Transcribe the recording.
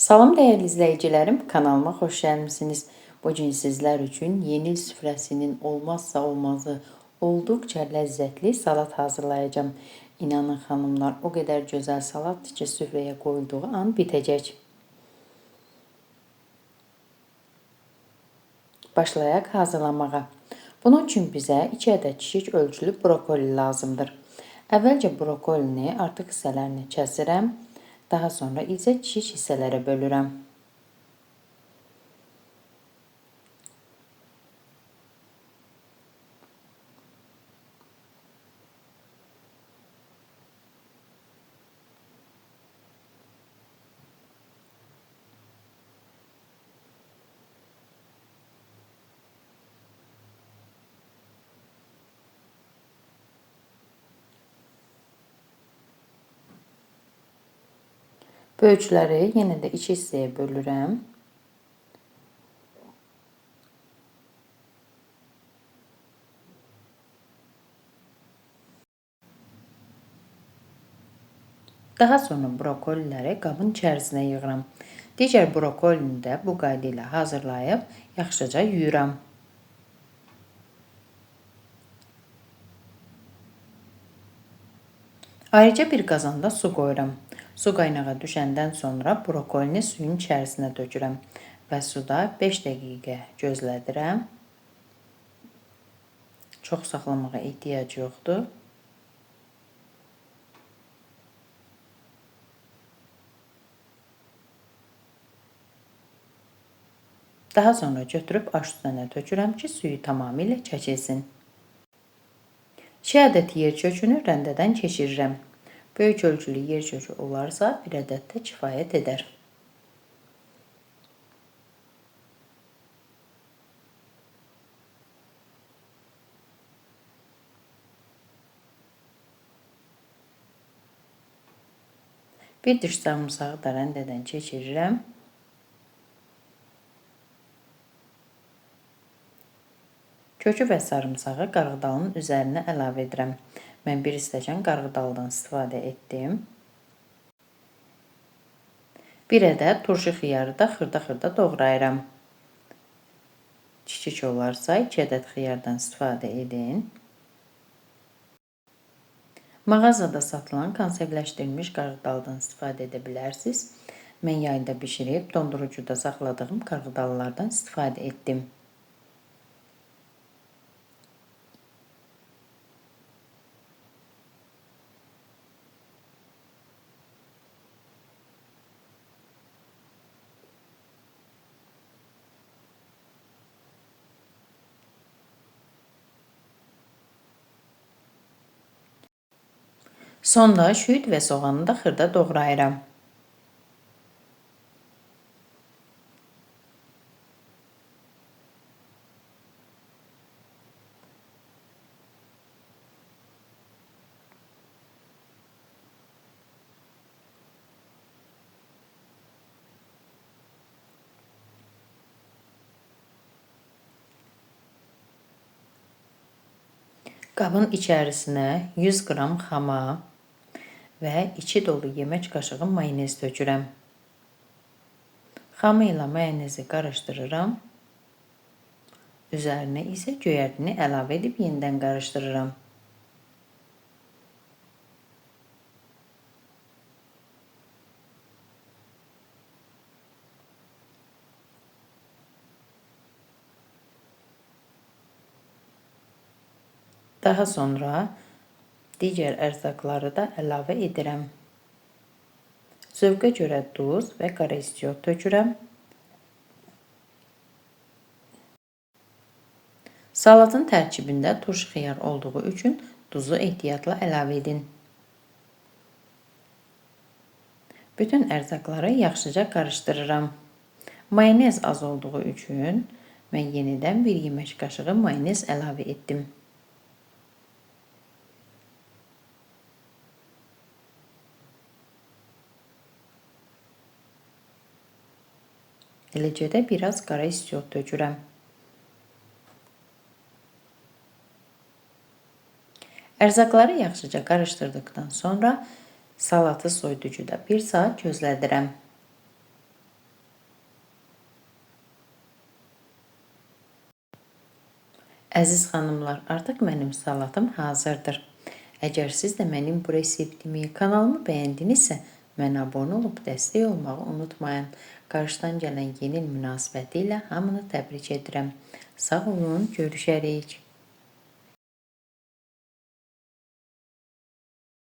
Salam dəyərli izləyicilərim, kanalıma xoş gəlmisiniz. Bu gün sizlər üçün yeni il süfrəsinin olmazsa olmazı olduqca ləzzətli salat hazırlayacağım. İnanın xanımlar, o qədər gözəl salatdır ki, süfrəyə qoyulduğu an bitəcək. Başlayaq hazırlamağa. Bunun üçün bizə 2 ədəd kiçik ölçülü brokoli lazımdır. Əvvəlcə brokolini artıq hissələrini kəsirəm. Daha sonra isə kiçik hissələrə bölürəm. Bölçüləri yenə də 2 hissəyə bölürəm. Daha sonra brokoliləri qabın içərisinə yığıram. Digər brokolini də bu qayda ilə hazırlayıb yaxşıca yuyuram. Ayrıca bir qazanda su qoyuram. Su qaynağa düşəndən sonra brokolini suyun içərisinə tökürəm və suda 5 dəqiqə gözlədirəm. Çox saxlamağa ehtiyac yoxdur. Daha sonra götürüb aş üstünə tökürəm ki, suyu tamamilə çəkilsin. 2 ədəd yer kökünü rəndədən keçirirəm. Böyük ölçülü yer kökü olarsa 1 ədəd də kifayət edər. Bir diş sarımsağı da rəndədən keçirirəm. Kökü və sarımsağı qarğıdalın üzərinə əlavə edirəm. Mən 1 stəkan qarğıdaldan istifadə etdim. 1 ədəd turşu xiyarı da xırda-xırda doğrayıram. Kiçik olarsa 2 ədəd xiyardan istifadə edin. Mağazada satılan konservləşdirilmiş qarğıdaldan istifadə edə bilərsiniz. Mən yayda bişirib dondurucuda saxladığım qarğıdallardan istifadə etdim. Sonra şüyüd və soğanı da xırda doğrayıram. Qabın içərisinə 100 qram xama və 2 dolu yemək qaşığı mayonez tökürəm. Xamı ilə mayonezi qarışdırıram. Üzərinə isə göyərtini əlavə edib yenidən qarışdırıram. Daha sonra digər ərzaqları da əlavə edirəm. Zövqə görə duz və qara istiot tökürəm. Salatın tərkibində turşu xiyar olduğu üçün duzu ehtiyatla əlavə edin. Bütün ərzaqları yaxşıca qarışdırıram. Mayonez az olduğu üçün mən yenidən 1 yemək qaşığı mayonez əlavə etdim. Eləcə də biraz qara istiot tökürəm. Ərzaqları yaxşıca qarışdırdıqdan sonra salatı soyuducuda 1 saat gözlədirəm. Əziz xanımlar, artıq mənim salatım hazırdır. Əgər siz də mənim bu reseptimi, kanalımı bəyəndinizsə, mənə abunə olub dəstək olmağı unutmayın. Qarşıdan gələn yeni il münasibətilə hamını təbrik edirəm. Sağ olun, görüşərik.